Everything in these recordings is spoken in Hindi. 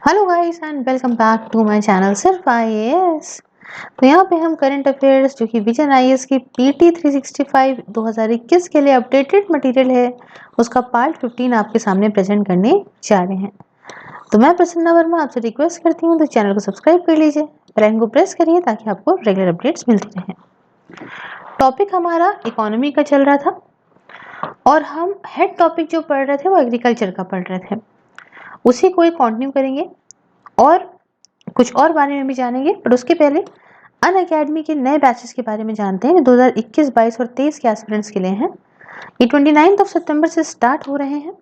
Hello guys and welcome back to my channel Sirf IAS. तो यहाँ पे हम करंट अफेयर्स जो कि विजन आईएएस की पीटी 365 2021 के लिए अपडेटेड मटेरियल है उसका पार्ट 15 आपके सामने प्रेजेंट करने जा रहे हैं। तो मैं प्रसन्ना वर्मा आपसे रिक्वेस्ट करती हूँ तो चैनल को सब्सक्राइब कर लीजिए, बेल आइकन को प्रेस करिए ताकि आपको रेगुलर अपडेट्स मिलती रहें। टॉपिक हमारा इकोनॉमी का चल रहा था और हम हेड टॉपिक जो पढ़ रहे थे वो एग्रीकल्चर का पढ़ रहे थे, उसी को कंटिन्यू करेंगे और कुछ और बारे में भी जानेंगे। पर उसके पहले अनअकैडमी के नए बैचेस के बारे में जानते हैं। 2021, 22 और 23 के एस्पिरेंट्स के लिए हैं। ये 29 सितंबर से स्टार्ट हो रहे हैं।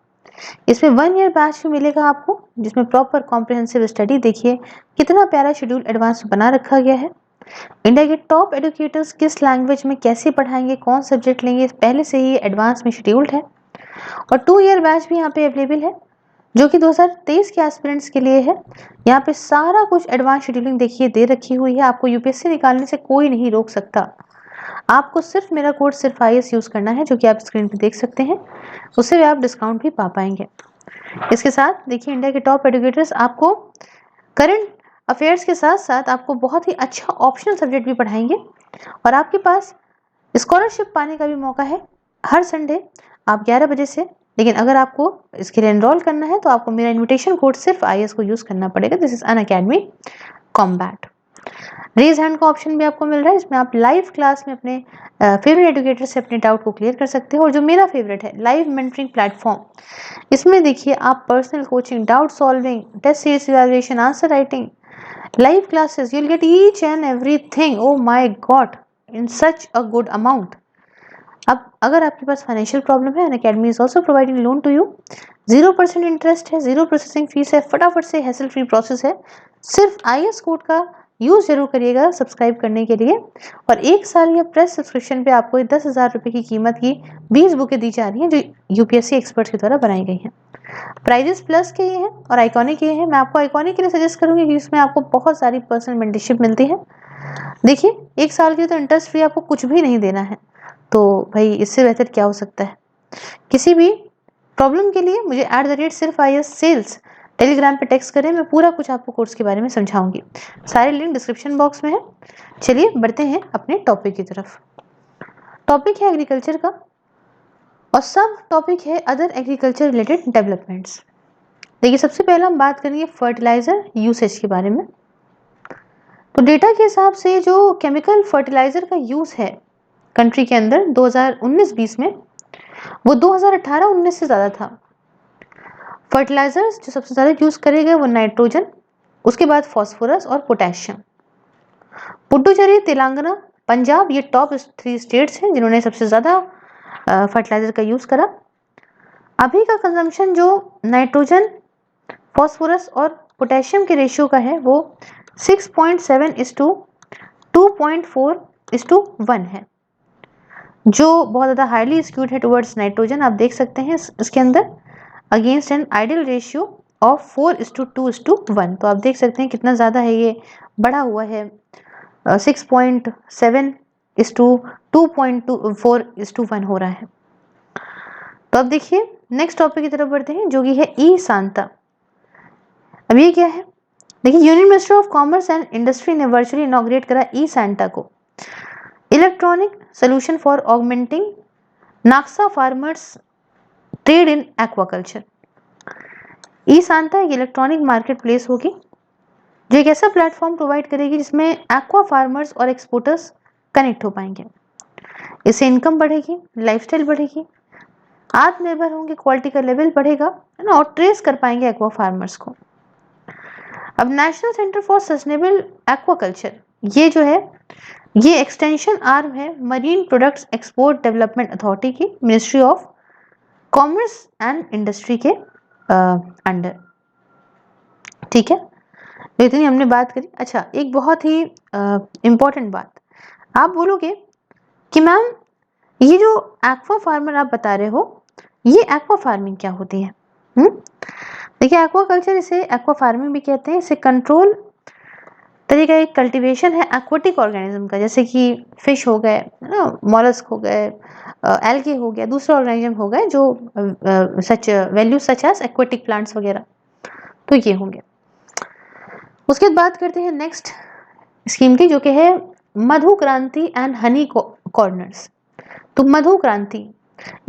इसमें 1 ईयर बैच भी मिलेगा आपको, जिसमें प्रॉपर कॉम्प्रिहेंसिव स्टडी। देखिए कितना प्यारा शेड्यूल एडवांस बना रखा गया है। इंडिया के टॉप एडुकेटर्स किस लैंग्वेज में कैसे पढ़ाएंगे, कौन सब्जेक्ट लेंगे, पहले से ही एडवांस में शेड्यूल्ड है। और 2 ईयर बैच भी यहाँ पे अवेलेबल है जो कि 2023 के एस्पिरेंट्स के लिए है। यहाँ पे सारा कुछ एडवांस शेड्यूलिंग देखिए दे रखी हुई है। आपको यूपीएससी निकालने से कोई नहीं रोक सकता। आपको सिर्फ मेरा कोड सिर्फ आईएएस यूज करना है, जो कि आप स्क्रीन पे देख सकते हैं। उससे भी आप डिस्काउंट भी पा पाएंगे। इसके साथ देखिए इंडिया के टॉप एडुकेटर्स आपको करंट अफेयर्स के साथ साथ आपको बहुत ही अच्छा ऑप्शनल सब्जेक्ट भी पढ़ाएंगे और आपके पास स्कॉलरशिप पाने का भी मौका है हर संडे आप 11 बजे से। लेकिन अगर आपको इसके लिए एनरोल करना है तो आपको मेरा इनविटेशन कोड सिर्फ आईएएस को यूज करना पड़ेगा। This is Unacademy combat. Raise hand का ऑप्शन भी आपको मिल रहा है, इसमें आप लाइव क्लास में अपने फेवरेट एडुकेटर से अपने डाउट को क्लियर कर सकते हो। और जो मेरा फेवरेट है लाइव मेंटरिंग प्लेटफॉर्म, इसमें देखिए आप personal coaching, doubt solving, test series evaluation, answer writing, live classes, you'll get each and everything. Oh my god, in such a good amount. अब अगर आपके पास फाइनेंशियल प्रॉब्लम है, Unacademy is also providing loan to you. 0% interest है, 0 प्रोसेसिंग फीस है, फटाफट से हैसल फ्री प्रोसेस है। सिर्फ आईएएस कोड का यूज जरूर करिएगा सब्सक्राइब करने के लिए। और 1 साल या प्रेस सब्सक्रिप्शन पे आपको 10,000 रुपए की कीमत की 20 बुकें दी जा रही हैं जो यूपीएससी एक्सपर्ट्स के द्वारा बनाई गई हैं। प्राइजेस प्लस के ये हैं और आइकॉनिक के हैं। मैं आपको आइकॉनिक के लिए सजेस्ट करूंगी कि इसमें आपको बहुत सारी पर्सनल मेंटरशिप मिलती है। देखिए 1 साल के तो इंटरेस्ट फ्री आपको कुछ भी नहीं देना है, तो भाई इससे बेहतर क्या हो सकता है। किसी भी प्रॉब्लम के लिए मुझे @सिर्फ आईएएस सेल्स टेलीग्राम पे टेक्स्ट करें, मैं पूरा कुछ आपको कोर्स के बारे में समझाऊंगी। सारे लिंक डिस्क्रिप्शन बॉक्स में है। चलिए बढ़ते हैं अपने टॉपिक की तरफ। टॉपिक है एग्रीकल्चर का और सब टॉपिक है अदर एग्रीकल्चर रिलेटेड डेवलपमेंट्स। देखिए सबसे पहले हम बात करेंगे फर्टिलाइजर यूसेज के बारे में। तो डेटा के हिसाब से जो केमिकल फर्टिलाइजर का यूज है कंट्री के अंदर 2019-20 में, वो 2018-19 से ज्यादा था। फर्टिलाइजर्स जो सबसे ज्यादा यूज करे गए वो नाइट्रोजन, उसके बाद फास्फोरस और पोटेशियम। पुडुचेरी, तेलंगाना, पंजाब, ये टॉप 3 स्टेट्स हैं जिन्होंने सबसे ज्यादा फर्टिलाइजर का यूज करा। अभी का कंजम्पशन जो नाइट्रोजन, फास्फोरस और पोटेशियम के रेशियो का है वो 6.7:2.4:1 है, जो बहुत ज़्यादा हाईली स्क्यूड है टुवर्ड्स नाइट्रोजन। आप देख सकते हैं इसके अंदर against an ideal ratio of 4:2:1। तो आप देख सकते हैं कितना ज़्यादा है, ये बढ़ा हुआ है। 6.7:2.4:1 हो रहा है। तो अब देखिए नेक्स्ट टॉपिक की तरफ बढ़ते हैं जो कि है ई सांता। अब ये क्या है, देखिए union minister of commerce and industry ने वर्चुअली इनॉग्रेट करा ई सांता को, electronic solution for augmenting NACSA farmers trade in aquaculture. E Santa एक इलेक्ट्रॉनिक मार्केट प्लेस होगी जो एक ऐसा प्लेटफॉर्म प्रोवाइड करेगी जिसमें एक्वा फार्मर्स और एक्सपोर्टर्स कनेक्ट हो पाएंगे। इससे इनकम बढ़ेगी, लाइफस्टाइल बढ़ेगी, आत्मनिर्भर होंगे, क्वालिटी का लेवल बढ़ेगा, है ना, और ट्रेस कर पाएंगे एक्वा फार्मर्स को। अब national centre for sustainable aquaculture, ये जो है ये एक्सटेंशन आर्म है marine products export development authority की, ministry of commerce and industry के अंडर। ठीक है, तो इतनी हमने बात करी। अच्छा, एक बहुत ही इम्पोर्टेंट बात, आप बोलोगे कि मैम ये जो एक्वा फार्मर आप बता रहे हो, ये एक्वा फार्मिंग क्या होती है? देखिए एक्वाकल्चर, इसे एक्वा फार्मिंग भी कहते हैं। इसे कंट्रोल तरीका एक कल्टीवेशन है एक्वाटिक ऑर्गेनिज्म का, जैसे कि फिश हो गए, मॉलस्क हो गए, एल्गे हो गया, दूसरे ऑर्गेनिज्म हो गए जो such value such as aquatic plants वगैरह, तो ये होंगे। उसके बाद बात करते हैं नेक्स्ट स्कीम की, जो कि है मधु क्रांति एंड हनी कॉर्नर्स। तो मधु क्रांति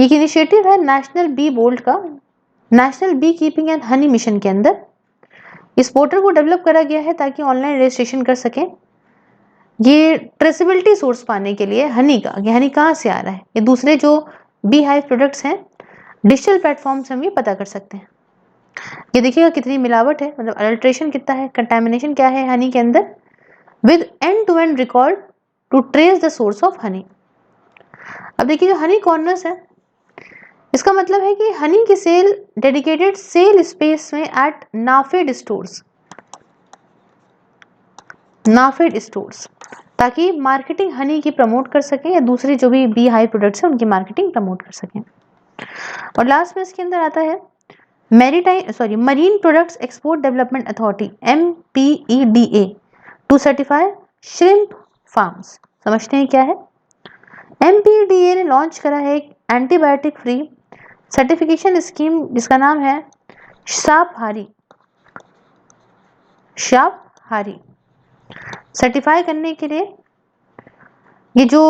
ये इनिशिएटिव है नेशनल बी बोल्ट का, national bee keeping and honey mission के अंदर। इस पोर्टल को डेवलप करा गया है ताकि ऑनलाइन रजिस्ट्रेशन कर सकें। ये ट्रेसेबिलिटी सोर्स पाने के लिए हनी का, ये हनी कहाँ से आ रहा है, ये दूसरे जो बी हाइव प्रोडक्ट्स हैं डिजिटल प्लेटफॉर्म से हम ये पता कर सकते हैं। ये देखिएगा कितनी मिलावट है, मतलब अडल्ट्रेशन कितना है, कंटामिनेशन क्या है हनी के अंदर, with end to end record to trace the source of honey. अब देखिए जो हनी कॉर्नर्स है, इसका मतलब है कि हनी की सेल डेडिकेटेड सेल स्पेस में एट नाफेड स्टोर्स, ताकि मार्केटिंग हनी की प्रमोट कर सकें या दूसरे जो भी बी हाई प्रोडक्ट्स हैं उनकी मार्केटिंग प्रमोट कर सकें। और लास्ट में इसके अंदर आता है marine products export development authority MPEDA to certify shrimp farms. समझते हैं क्या है? MPEDA ने लॉन्च करा है एक एंटीबायोटिक फ्री सर्टिफिकेशन स्कीम जिसका नाम है शापहारी सर्टिफाई करने के लिए ये जो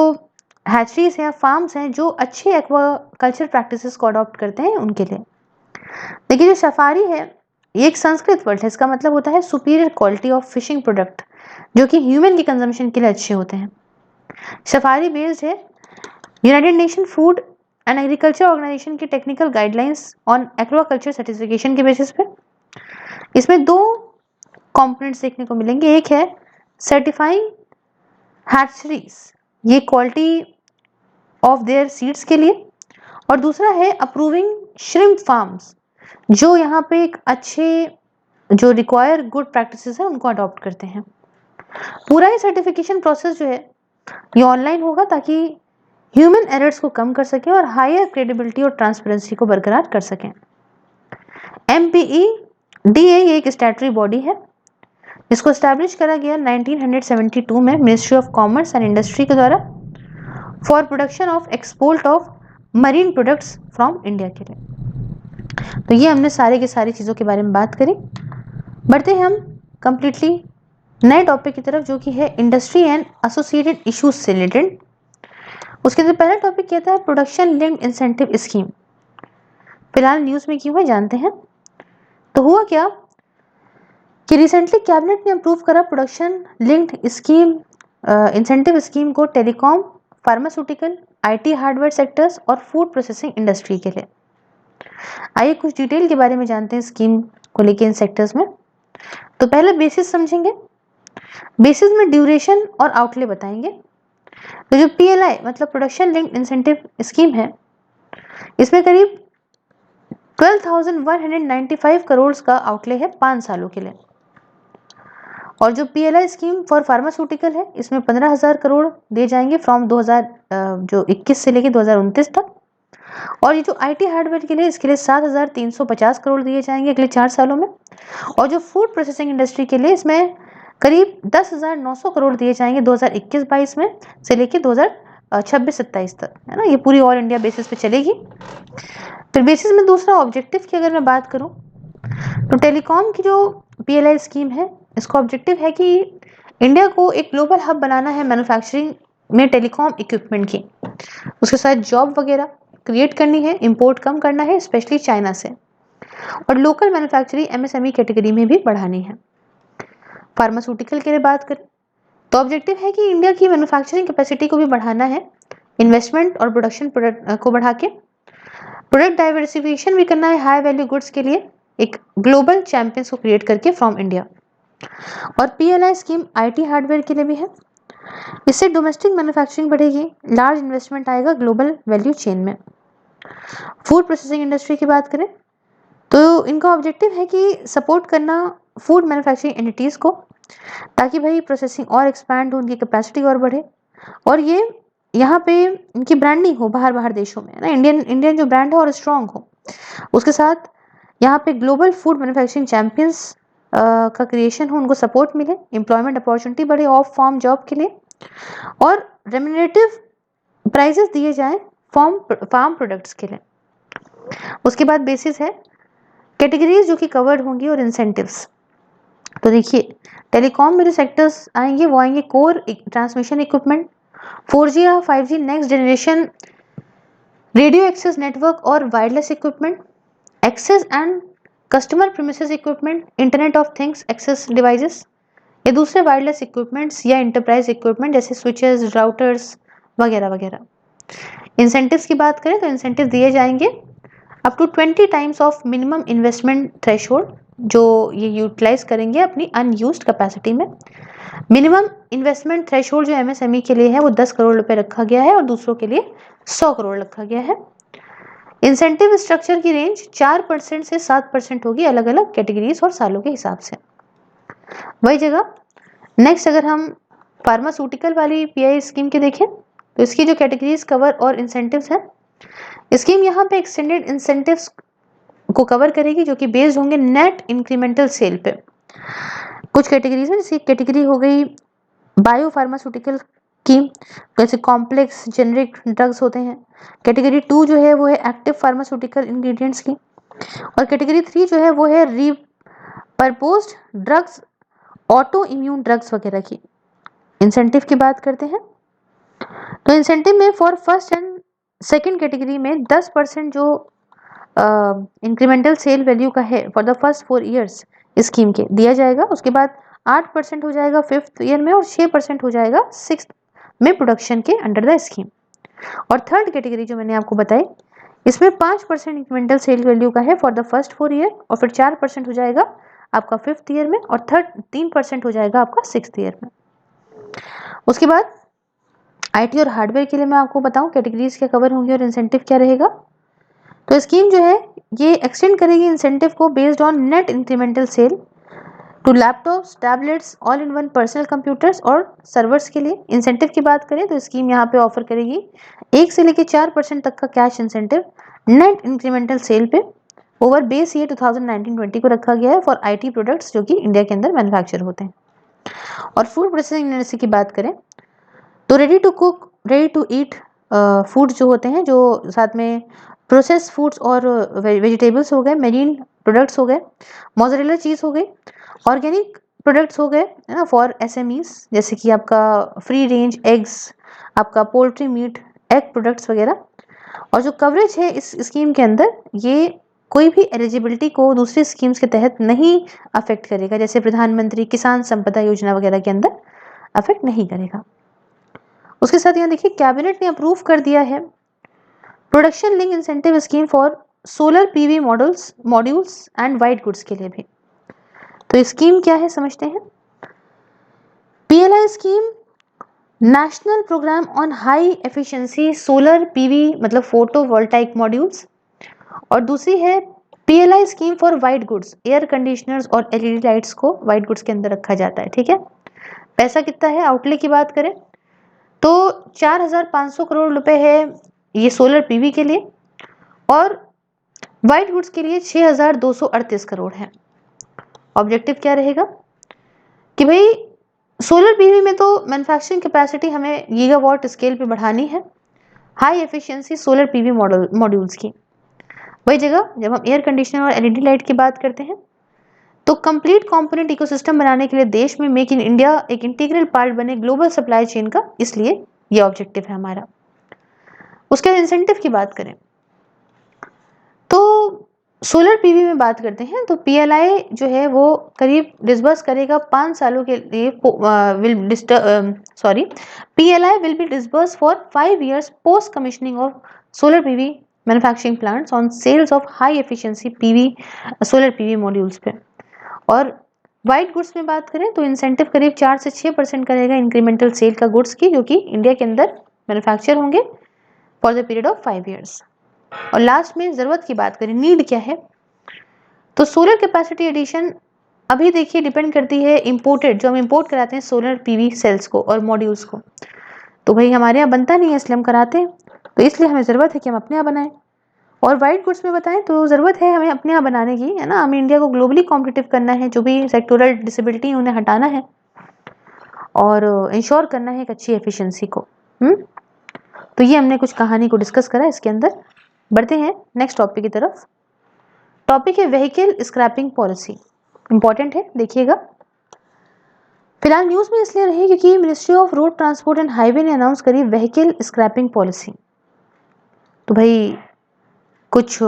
हैचरीज या फार्म्स हैं जो अच्छे एक्वाकल्चर प्रैक्टिसेस को अडॉप्ट करते हैं उनके लिए। देखिए जो सफारी है ये एक संस्कृत वर्ड है, इसका मतलब होता है superior quality of fishing product जो कि ह्यूमन की कंजम्पशन के लिए अच्छे होते हैं। सफारी बेस्ड है united nation food and agriculture organisation की technical guidelines on aquaculture certification के बेसिस पे। इसमें दो कंपोनेंट्स देखने को मिलेंगे, एक है सर्टिफाइंग हैचरीज, ये क्वालिटी ऑफ देयर सीड्स के लिए, और दूसरा है अप्रूविंग श्रिम्प फार्म्स जो यहाँ पे एक अच्छे जो रिक्वायर गुड प्रैक्टिसेस है उनको अडॉप्ट करते हैं। पूरा ही सर्टिफिकेशन प्रोसेस जो है ये ऑनलाइन होगा ताकि ह्यूमन एरर्स को कम कर सकें और हायर क्रेडिबिलिटी और ट्रांसपेरेंसी को बरकरार कर सकें। MPEDA ये एक स्टैट्यूटरी बॉडी है जिसको एस्टैब्लिश करा गया 1972 में ministry of commerce and industry के द्वारा for production of export of marine products from India के लिए। तो ये हमने सारे की सारी चीज़ों के बारे में बात करी। बढ़ते हैं हम कंप्लीटली नए टॉपिक की तरफ जो कि है इंडस्ट्री एंड एसोसिएटेड इश्यूज से रिलेटेड। उसके अंदर पहला टॉपिक कहता है प्रोडक्शन लिंक्ड इंसेंटिव स्कीम। फिलहाल न्यूज़ में क्यों है जानते हैं। तो हुआ क्या कि रिसेंटली कैबिनेट ने अप्रूव करा production linked scheme incentive scheme को telecom, pharmaceutical, IT hardware sectors और फूड प्रोसेसिंग इंडस्ट्री के लिए। आइए कुछ डिटेल के बारे में जानते हैं स्कीम को लेकर इन सेक्टर्स में। तो पहले बेसिस समझेंगे, बेसिस में ड्यूरेशन और आउटले बताएंगे। तो जो PLI मतलब प्रोडक्शन लिंक्ड इंसेंटिव स्कीम है इसमें करीब 12,195 करोड़ का आउटले है 5 सालों के लिए। और जो PLI स्कीम फॉर फार्मास्यूटिकल है इसमें 15,000 करोड़ दिए जाएंगे फ्रॉम 2021 से लेकर 2029 तक। और ये जो IT हार्डवेयर के लिए इसके लिए 7,350 करोड़ दिए जाएंगे अगले 4 सालों में। और जो फूड प्रोसेसिंग इंडस्ट्री के लिए इसमें करीब 10,900 करोड़ दिए जाएंगे 2021-22 में से लेकर 2026-27 तक, है ना। ये पूरी ऑल इंडिया बेसिस पे चलेगी। फिर बेसिस में दूसरा ऑब्जेक्टिव की अगर मैं बात करूं तो टेलीकॉम की जो PLI स्कीम है इसका ऑब्जेक्टिव है कि इंडिया को एक ग्लोबल हब बनाना है मैन्युफैक्चरिंग में टेलीकॉम इक्विपमेंट की। उसके साथ जॉब वगैरह क्रिएट करनी है, इंपोर्ट कम करना है स्पेशली चाइना से, और लोकल मैन्युफैक्चरिंग MSME कैटेगरी में भी बढ़ानी है। फार्मास्यूटिकल के लिए बात करें तो ऑब्जेक्टिव है कि इंडिया की मैन्युफैक्चरिंग कैपेसिटी को भी बढ़ाना है, इन्वेस्टमेंट और प्रोडक्शन को बढ़ा के प्रोडक्ट डाइवर्सिफिकेशन भी करना है, हाई वैल्यू गुड्स के लिए एक ग्लोबल चैंपियंस को क्रिएट करके फ्रॉम इंडिया। और PLI स्कीम IT हार्डवेयर के लिए भी है, इससे डोमेस्टिक मैन्युफैक्चरिंग बढ़ेगी, लार्ज इन्वेस्टमेंट आएगा ग्लोबल वैल्यू चेन में। फूड प्रोसेसिंग इंडस्ट्री की बात करें तो इनका ऑब्जेक्टिव है कि सपोर्ट करना फूड मैन्युफैक्चरिंग एंटिटीज़ को ताकि भाई प्रोसेसिंग और एक्सपैंड हो, उनकी कैपेसिटी और बढ़े, और ये यहाँ पे इनकी ब्रांडिंग हो बाहर देशों में, ना इंडियन जो ब्रांड है और स्ट्रॉन्ग हो। उसके साथ यहाँ पे ग्लोबल फूड मैन्युफैक्चरिंग चैंपियंस का क्रिएशन हो, उनको सपोर्ट मिले, एम्प्लॉयमेंट अपॉर्चुनिटी बढ़े ऑफ फार्म जॉब के लिए, और रेम्युनरेटिव प्राइजेस दिए जाएं फार्म प्रोडक्ट्स के लिए। उसके बाद बेसिस है कैटेगरीज जो कि कवर्ड होंगी और इंसेंटिव्स। तो देखिए टेलीकॉम में जो सेक्टर्स आएंगे वो आएंगे कोर ट्रांसमिशन इक्विपमेंट, 4G या 5G next generation radio access network और wireless equipment, access and customer premises equipment, internet of things access devices, या दूसरे वायरलेस इक्विपमेंट्स या इंटरप्राइज इक्विपमेंट जैसे स्विचेस, राउटर्स वगैरह वगैरह। इंसेंटिव्स की बात करें तो इंसेंटिव दिए जाएंगे up to 20 times of minimum investment threshold, जो ये यूटिलाइज करेंगे अपनी अनयूज्ड कैपेसिटी में। मिनिमम इन्वेस्टमेंट थ्रेशोल्ड जो एमएसएमई के लिए है वो 10 करोड़ रुपए रखा गया है और दूसरों के लिए 100 करोड़ रखा गया है। इंसेंटिव स्ट्रक्चर की रेंज 4% से 7% होगी अलग अलग कैटेगरीज और सालों के हिसाब से। वही जगह नेक्स्ट अगर हम फार्मास्यूटिकल वाली पीआई स्कीम के देखें तो इसकी जो कैटेगरीज कवर और इंसेंटिव्स हैं, स्कीम यहाँ पे एक्सटेंडेड इंसेंटिव्स को कवर करेगी जो कि बेस्ड होंगे नेट इंक्रीमेंटल सेल पे। कुछ कैटेगरीज है, जैसे कैटेगरी हो गई बायो फार्मास्यूटिकल की, जैसे कॉम्प्लेक्स जेनरिक ड्रग्स होते हैं। कैटेगरी 2 जो है वो है एक्टिव फार्मास्यूटिकल इंग्रेडिएंट्स की, और कैटेगरी 3 जो है वो है रीपर्पोज्ड ड्रग्स, ऑटो इम्यून ड्रग्स वगैरह की। इंसेंटिव की बात करते हैं तो इंसेंटिव में for first and second category में 10% जो इंक्रीमेंटल सेल वैल्यू का है for the first 4 years scheme के दिया जाएगा। उसके बाद 8% हो जाएगा 5th ईयर में और 6% हो जाएगा 6th में प्रोडक्शन के अंडर द स्कीम। और थर्ड कैटेगरी जो मैंने आपको बताई इसमें 5% इंक्रीमेंटल सेल वैल्यू का है फॉर द फर्स्ट 4 ईयर और फिर 4% हो जाएगा आपका 5th ईयर में और 3% हो जाएगा आपका 6th ईयर में। उसके बाद आईटी और हार्डवेयर के लिए मैं आपको बताऊं कैटेगरीज क्या कवर होंगी और इंसेंटिव क्या रहेगा। तो स्कीम जो है ये एक्सटेंड करेगी इंसेंटिव को based on net incremental sale to laptops, tablets, all in one personal computers और सर्वर्स के लिए। इंसेंटिव की बात करें तो स्कीम यहाँ पे ऑफर करेगी 1 से लेकर 4% तक का cash incentive net incremental sale पे ओवर बेस ईयर 2019-20 को रखा गया है फॉर आईटी प्रोडक्ट्स जो कि इंडिया के अंदर मैन्युफैक्चर होते हैं। और फूड प्रोसेसिंग इंडस्ट्री की बात करें तो ready to cook, ready to eat food जो होते हैं, जो साथ में प्रोसेस फूड्स और वेजिटेबल्स हो गए, मेरीन प्रोडक्ट्स हो गए, मोज़रेला चीज़ हो गई, ऑर्गेनिक प्रोडक्ट्स हो गए है ना फॉर एसएमईज, जैसे कि आपका फ्री रेंज एग्स, आपका पोल्ट्री मीट, एग प्रोडक्ट्स वगैरह। और जो कवरेज है इस स्कीम के अंदर ये कोई भी एलिजिबिलिटी को दूसरी स्कीम्स के तहत नहीं अफेक्ट करेगा, जैसे प्रधानमंत्री किसान संपदा योजना वगैरह के अंदर अफेक्ट नहीं करेगा। उसके साथ यहाँ देखिए कैबिनेट ने अप्रूव कर दिया है production link incentive scheme for solar PV modules and white goods के लिए भी। तो स्कीम क्या है समझते हैं। PLI scheme national programme on high efficiency solar PV मतलब फोटोवोल्टाइक मॉड्यूल्स, और दूसरी है PLI scheme for white goods, air conditioners और एलईडी लाइट्स को वाइट गुड्स के अंदर रखा जाता है। ठीक है, पैसा कितना है, आउटले की बात करें तो 4,500 करोड़ रुपए है ये सोलर पीवी के लिए और वाइट गुड्स के लिए 6,238 करोड़ है। ऑब्जेक्टिव क्या रहेगा कि भाई सोलर पीवी में तो मैन्युफैक्चरिंग कैपेसिटी हमें गीगावाट स्केल पे बढ़ानी है high efficiency solar PV modules की। वही जगह जब हम एयर कंडीशनर और एलईडी लाइट की बात करते हैं तो कंप्लीट कंपोनेंट इकोसिस्टम बनाने के लिए देश में मेक इन इंडिया एक इंटीग्रल पार्ट बने ग्लोबल सप्लाई चेन का, इसलिए ये ऑब्जेक्टिव है हमारा। उसके बाद इंसेंटिव की बात करें तो सोलर पीवी में बात करते हैं तो पीएलआई जो है वो करीब डिसबर्स करेगा 5 सालों के लिए PLI will be disburse for 5 years post commissioning of solar PV manufacturing plants on sales of high efficiency PV solar PV modules पे। और वाइट गुड्स में बात करें तो इंसेंटिव करीब 4 से 6% का रहेगा इंक्रीमेंटल सेल का गुड्स की जो कि इंडिया के अंदर मैन्युफैक्चर होंगे for the period of 5 years। और लास्ट में जरूरत की बात करें, नीड क्या है, तो सोलर कैपेसिटी एडिशन अभी देखिए डिपेंड करती है इंपोर्टेड, जो हम इंपोर्ट कराते हैं सोलर पीवी सेल्स को और मॉड्यूल्स को, तो भाई हमारे यहाँ बनता नहीं है इसलिए हम कराते हैं, तो इसलिए हमें ज़रूरत है कि हम अपने यहाँ बनाएं। और वाइट गुड्स में बताएं तो ज़रूरत है हमें अपने यहाँ बनाने की, है ना, हमें इंडिया को ग्लोबली कॉम्पिटिटिव करना है, जो भी सेक्टोरल डिसेबिलिटी है उन्हें हटाना है और इंश्योर करना है एक अच्छी एफिशिएंसी को। तो ये हमने कुछ कहानी को डिस्कस करा इसके अंदर। बढ़ते हैं नेक्स्ट टॉपिक की तरफ। टॉपिक है व्हीकल स्क्रैपिंग पॉलिसी, इंपॉर्टेंट है देखिएगा। फिलहाल न्यूज में इसलिए रही क्योंकि ministry of road transport and highway ने अनाउंस करी व्हीकल स्क्रैपिंग पॉलिसी। तो भाई कुछ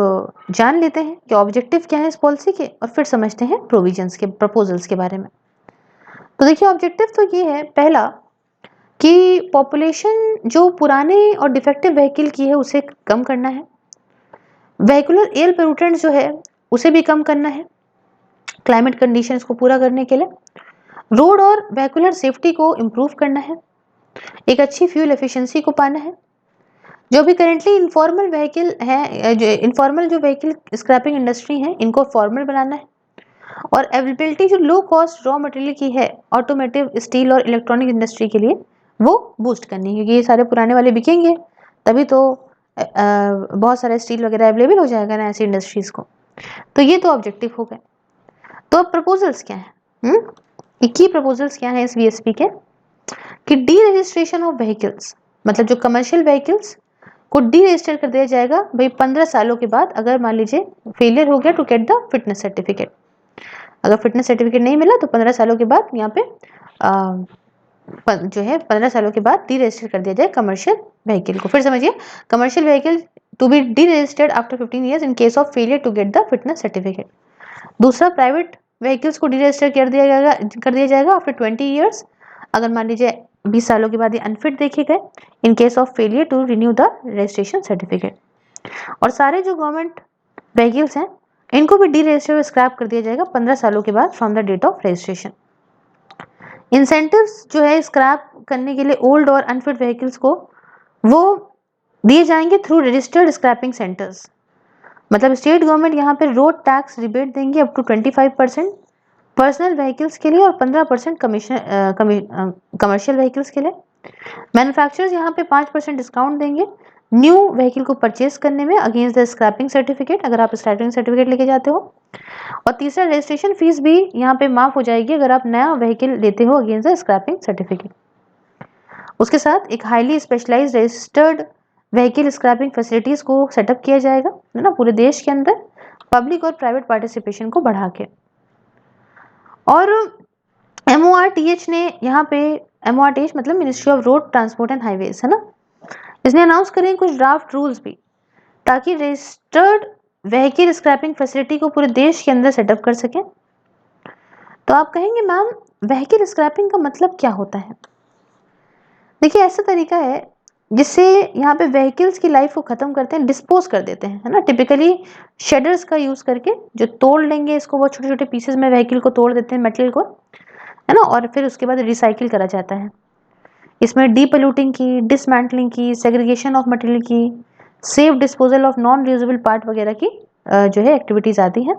जान लेते हैं कि ऑब्जेक्टिव क्या है इस पॉलिसी के, और फिर समझते हैं प्रोविजंस के, प्रपोजल्स के बारे में। तो देखिए ऑब्जेक्टिव तो ये है, पहला कि पॉपुलेशन जो पुराने और डिफेक्टिव व्हीकल की है उसे कम करना है। व्हीकुलर एयर पोल्यूटेंट जो है उसे भी कम करना है क्लाइमेट कंडीशंस को पूरा करने के लिए। रोड और व्हीकुलर सेफ्टी को इम्प्रूव करना है। एक अच्छी फ्यूल एफिशिएंसी को पाना है। जो भी करेंटली इनफॉर्मल व्हीकल है, जो इनफॉर्मल जो व्हीकल स्क्रैपिंग इंडस्ट्री है, इनको फॉर्मल बनाना है। और अवेलेबिलिटी जो लो कॉस्ट रॉ मटेरियल की है ऑटोमोटिव, स्टील और इलेक्ट्रॉनिक इंडस्ट्री के लिए, वो बूस्ट करनी है, क्योंकि ये सारे पुराने वाले बिकेंगे तभी तो बहुत सारा स्टील वगैरह अवेलेबल हो जाएगा ना ऐसी इंडस्ट्रीज को। तो ये तो ऑब्जेक्टिव हो गए। तो अब प्रपोजल्स क्या है, की प्रपोजल्स क्या है इस वीएसपी के, कि डी रजिस्ट्रेशन ऑफ व्हीकल्स, मतलब जो कमर्शियल व्हीकल्स को डी रजिस्टर कर दिया जाएगा भाई 15 सालों के बाद, अगर मान लीजिए फेलियर हो गया to get the fitness certificate. अगर फिटनेस सर्टिफिकेट नहीं मिला तो 15 सालों के बाद यहाँ पे जो है 15 सालों के बाद डी रजिस्टर कर दिया जाए कमर्शियल व्हीकल को। फिर समझिए, commercial vehicle to be deregistered after 15 years in case of failure to get the fitness certificate. दूसरा, प्राइवेट व्हीकल्स को डी रजिस्टर कर दिया जाएगा आफ्टर 20 ईयर्स, अगर मान लीजिए 20 सालों के बाद ये अनफिट देखे गए, in case of failure to renew the registration certificate. और सारे जो गवर्नमेंट व्हीकल्स हैं इनको भी डी रजिस्टर स्क्रैप कर दिया जाएगा 15 सालों के बाद from the date of registration. Incentives जो है स्क्रैप करने के लिए ओल्ड और अनफिट व्हीकल्स को, वो दिए जाएंगे थ्रू रजिस्टर्ड स्क्रैपिंग सेंटर्स। मतलब स्टेट गवर्नमेंट यहाँ पे रोड टैक्स रिबेट देंगे अप टू 25% पर्सनल व्हीकल्स के लिए और 15% कमर्शियल व्हीकल्स के लिए। मैन्युफैक्चरर्स यहाँ पे 5% डिस्काउंट देंगे न्यू व्हीकल को परचेज करने में अगेंस्ट द स्क्रैपिंग सर्टिफिकेट, अगर आप स्क्रैपिंग सर्टिफिकेट लेके जाते हो। और तीसरा, रजिस्ट्रेशन फीस भी यहाँ पे माफ हो जाएगी अगर आप नया व्हीकल लेते हो अगेंस्ट द स्क्रैपिंग सर्टिफिकेट। उसके साथ एक highly specialised registered vehicle scrapping facilities को सेटअप किया जाएगा, है ना, पूरे देश के अंदर पब्लिक और प्राइवेट पार्टिसिपेशन को बढ़ा के। और MORTH ने यहाँ पे, MORTH मतलब ministry of road transport and highways, है ना, इसने अनाउंस करे कुछ ड्राफ्ट रूल्स भी, ताकि रजिस्टर्ड व्हीकल स्क्रैपिंग फैसिलिटी को पूरे देश के अंदर सेटअप कर सके। तो आप कहेंगे मैम व्हीकल स्क्रैपिंग का मतलब क्या होता है? देखिए ऐसा तरीका है जिससे यहाँ पे व्हीकल्स की लाइफ को खत्म करते हैं, डिस्पोज कर देते हैं, है ना। टिपिकली शेडर्स का यूज करके जो तोड़ लेंगे इसको, वो छोटे छोटे पीसेस में व्हीकल को तोड़ देते हैं, मटेरियल को, है ना, और फिर उसके बाद रिसाइकिल करा जाता है। इसमें डीपोल्यूटिंग की, डिसमेंटलिंग की, सेग्रीगेशन ऑफ मटेरियल की, safe disposal of non reusable part वगैरह की जो है एक्टिविटीज आती हैं।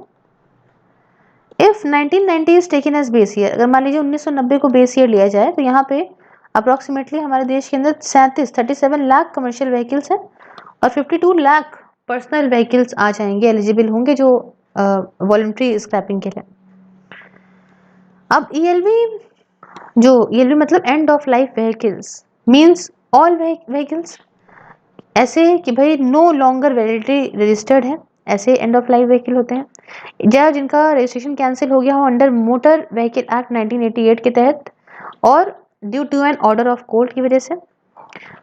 If 1990 is taken as base year, अगर मान लीजिए 1990 को बेस ईयर लिया जाए, तो यहाँ पे अप्रोक्सीमेटली हमारे देश के अंदर 37 लाख कमर्शियल व्हीकल्स हैं और 52 लाख पर्सनल व्हीकल्स आ जाएंगे, एलिजिबल होंगे जो वॉलंटरी स्क्रैपिंग के लिए। अब ELV मतलब end of life vehicles means all vehicles ऐसे कि भाई नो लॉन्गर वैलिडिटी रजिस्टर्ड है, ऐसे एंड ऑफ लाइफ व्हीकल होते हैं, या जिनका रजिस्ट्रेशन कैंसिल हो गया हो अंडर मोटर व्हीकल एक्ट 1988 के तहत, और due to an order of court की वजह से,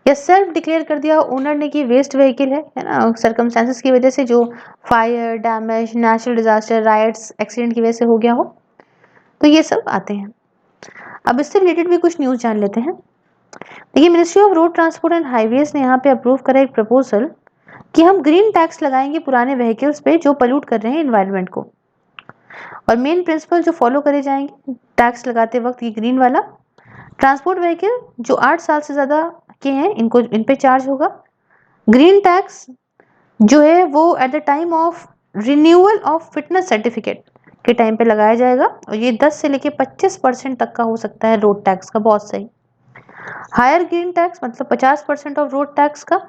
या सेल्फ डिक्लेयर कर दिया ओनर ने कि वेस्ट व्हीकल है ना, सर्कमस्टेंसेस की वजह से, जो fire, damage, natural disaster, rights, accident की वजह से हो गया हो, तो ये सब आते हैं। अब इससे रिलेटेड भी कुछ न्यूज जान लेते हैं। देखिए ministry of road transport and highways ने यहाँ पे अप्रूव करा एक प्रपोजल कि हम ग्रीन टैक्स लगाएंगे पुराने व्हीकल्स पे जो पोल्यूट कर रहे हैं एनवायरनमेंट को। और मेन प्रिंसिपल जो फॉलो करे जाएंगे टैक्स लगाते वक्त, ये ग्रीन वाला, ट्रांसपोर्ट व्हीकल जो 8 साल से ज्यादा के हैं इनको, इन पे चार्ज होगा। ग्रीन टैक्स जो है वो at the time of renewal of fitness certificate के टाइम पे लगाया जाएगा, और ये 10 से लेके 25% तक का हो सकता है रोड टैक्स का, बहुत सही। हायर ग्रीन टैक्स मतलब 50% ऑफ रोड टैक्स का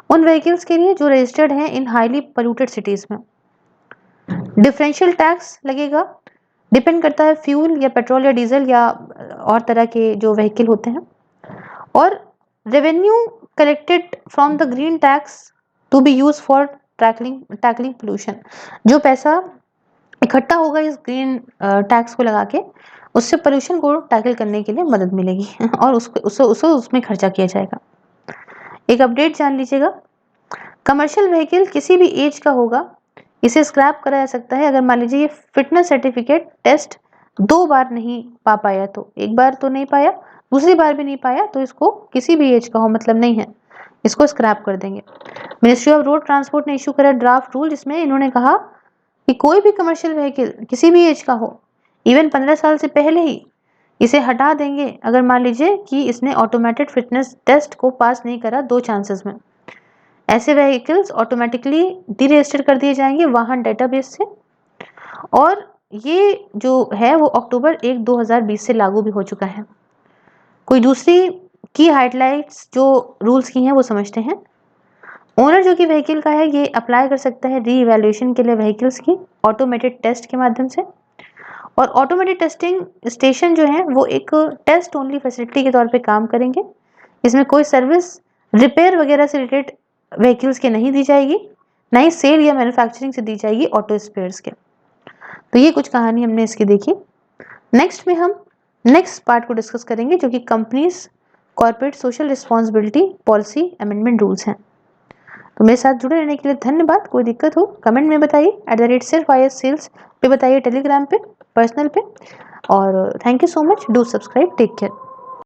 उन व्हीकल्स के लिए जो रजिस्टर्ड हैं इन हाईली पोल्यूटेड सिटीज में। डिफरेंशियल टैक्स लगेगा, डिपेंड करता है फ्यूल या पेट्रोल या डीजल या और तरह के जो व्हीकल होते हैं। और revenue collected from the green tax to be use for tackling pollution, जो पैसा इकट्ठा होगा इस ग्रीन टैक्स को लगा के, उससे पोल्यूशन को टैकल करने के लिए मदद मिलेगी और उसमें खर्चा किया जाएगा। एक अपडेट जान लीजिएगा, कमर्शियल व्हीकल किसी भी एज का होगा, इसे स्क्रैप करा जा सकता है अगर मान लीजिए ये फिटनेस सर्टिफिकेट टेस्ट 2 बार नहीं पाया, तो एक बार तो नहीं पाया, दूसरी बार भी नहीं पाया, तो इसको किसी भी एज का हो मतलब नहीं है, इसको स्क्रैप कर देंगे। मिनिस्ट्री ऑफ रोड ट्रांसपोर्ट ने इशू करा ड्राफ्ट रूल, जिसमें इन्होंने कहा कि कोई भी कमर्शियल व्हीकल किसी भी एज का हो, इवन 15 साल से पहले ही, इसे हटा देंगे अगर मान लीजिए कि इसने ऑटोमेटेड फिटनेस टेस्ट को पास नहीं करा 2 चांसेस में। ऐसे व्हीकल्स ऑटोमेटिकली डीरजिस्टर कर दिए जाएंगे वाहन डेटाबेस से, और ये जो है वो अक्टूबर 1, 2020 से लागू भी हो चुका है। कोई दूसरी की हाइलाइट्स जो रूल्स की हैं वो समझते हैं। ओनर जो कि व्हीकल का है ये अप्लाई कर सकता है री इवैल्यूएशन के लिए व्हीकल्स की ऑटोमेटेड टेस्ट के माध्यम से, और ऑटोमेटेड टेस्टिंग स्टेशन जो है वो एक टेस्ट ओनली फैसिलिटी के तौर पे काम करेंगे। इसमें कोई सर्विस रिपेयर वगैरह से रिलेटेड व्हीकल्स के नहीं दी जाएगी, ना ही सेल या मैन्युफैक्चरिंग से दी जाएगी ऑटो स्पेयर्स के। तो ये कुछ कहानी हमने इसकी देखी। नेक्स्ट में हम नेक्स्ट पार्ट को डिस्कस करेंगे जो कि companies corporate social responsibility policy amendment rules हैं। तो मेरे साथ जुड़े रहने के लिए धन्यवाद। कोई दिक्कत हो कमेंट में बताइए, @SIRFISSales पे बताइए, टेलीग्राम पे, पर्सनल पे, और thank you so much. Do subscribe, take care.